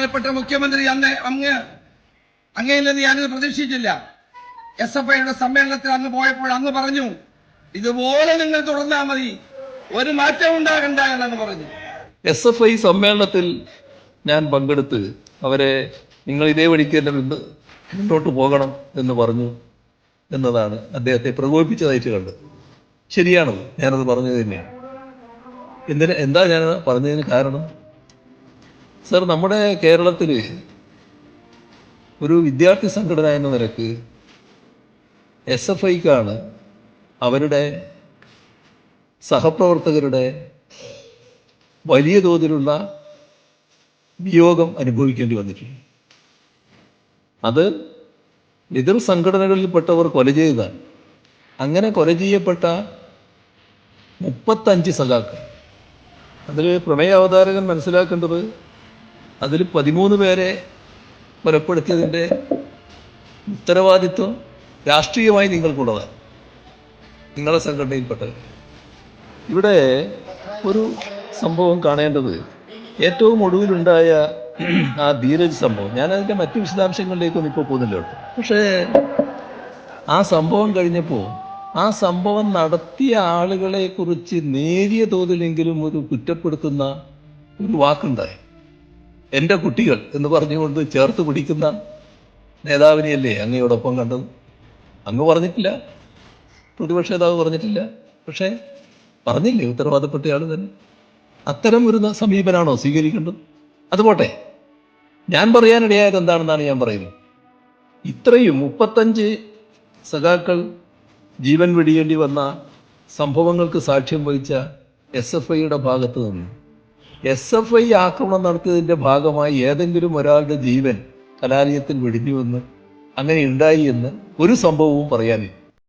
ബഹുമാനപ്പെട്ട മുഖ്യമന്ത്രി അങ്ങയിൽ നിന്ന് ഞാനിത് പ്രതീക്ഷിച്ചില്ല. SFIയുടെ സമ്മേളനത്തിൽ അങ്ങ് പോയപ്പോൾ അങ്ങ് പറഞ്ഞു, ഇതുപോലെ നിങ്ങൾ തുടർന്നാൽ മതി, ഒരു മാറ്റം ഉണ്ടാകണ്ട എന്നങ്ങ് പറഞ്ഞു. SFI സമ്മേളനത്തിൽ ഞാൻ പങ്കെടുത്ത് അവരെ നിങ്ങൾ ഇതേ വഴിക്ക് തന്നെ മുന്നോട്ട് പോകണം എന്ന് പറഞ്ഞു എന്നതാണ് അദ്ദേഹത്തെ പ്രകോപിപ്പിച്ചതായിട്ട് കണ്ടത്. ശരിയാണ്, ഞാനത് പറഞ്ഞത് തന്നെയാണ്. എന്താ ഞാൻ പറഞ്ഞതിന് കാരണം, സർ, നമ്മുടെ കേരളത്തിൽ ഒരു വിദ്യാർത്ഥി സംഘടന എന്ന നിലക്ക് SFIക്കാണ് അവരുടെ സഹപ്രവർത്തകരുടെ വലിയ തോതിലുള്ള വിയോഗം അനുഭവിക്കേണ്ടി വന്നിട്ടുണ്ട്. അത് എതിർ സംഘടനകളിൽപ്പെട്ടവർ കൊല ചെയ്തതാണ്. അങ്ങനെ കൊല ചെയ്യപ്പെട്ട 35 സഖാക്കൾ, അതിൽ പ്രമേയ അവതാരകൻ മനസ്സിലാക്കേണ്ടത് അതിൽ 13 പേരെ കൊലപ്പെടുത്തിയതിൻ്റെ ഉത്തരവാദിത്വം രാഷ്ട്രീയമായി നിങ്ങൾക്കുള്ളതാണ്, നിങ്ങളുടെ സംഘടനയിൽപ്പെട്ടത്. ഇവിടെ ഒരു സംഭവം കാണേണ്ടത്, ഏറ്റവും ഒടുവിലുണ്ടായ ആ ധീരജ് സംഭവം, ഞാനതിൻ്റെ മറ്റു വിശദാംശങ്ങളിലേക്കൊന്നും ഇപ്പോൾ പോകുന്നില്ല കേട്ടോ. പക്ഷേ ആ സംഭവം കഴിഞ്ഞപ്പോൾ ആ സംഭവം നടത്തിയ ആളുകളെ കുറിച്ച് നേരിയ തോതിലെങ്കിലും ഒരു കുറ്റപ്പെടുത്തുന്ന ഒരു വാക്കുണ്ടായി. എൻ്റെ കുട്ടികൾ എന്ന് പറഞ്ഞുകൊണ്ട് ചേർത്ത് പിടിക്കുന്ന നേതാവിനെയല്ലേ അങ്ങയോടൊപ്പം കണ്ടത്? അങ്ങ് പറഞ്ഞിട്ടില്ല, പ്രതിപക്ഷ നേതാവ് പറഞ്ഞിട്ടില്ല, പക്ഷേ പറഞ്ഞില്ലേ ഉത്തരവാദപ്പെട്ട ആൾ തന്നെ. അത്തരം ഒരു സമീപനാണോ സ്വീകരിക്കേണ്ടത്? അതുപോട്ടെ, ഞാൻ പറയാനിടയായത് എന്താണെന്നാണ് ഞാൻ പറയുന്നത്. ഇത്രയും 35 സഖാക്കൾ ജീവൻ വെടിയേണ്ടി വന്ന സംഭവങ്ങൾക്ക് സാക്ഷ്യം വഹിച്ച SFIയുടെ ഭാഗത്ത് നിന്ന് SFI ആക്രമണം നടത്തിയതിൻ്റെ ഭാഗമായി ഏതെങ്കിലും ഒരാളുടെ ജീവൻ കലാലയത്തിൽ വെടിഞ്ഞുവെന്ന്, അങ്ങനെ ഉണ്ടായി എന്ന് ഒരു സംഭവവും പറയാനില്ല.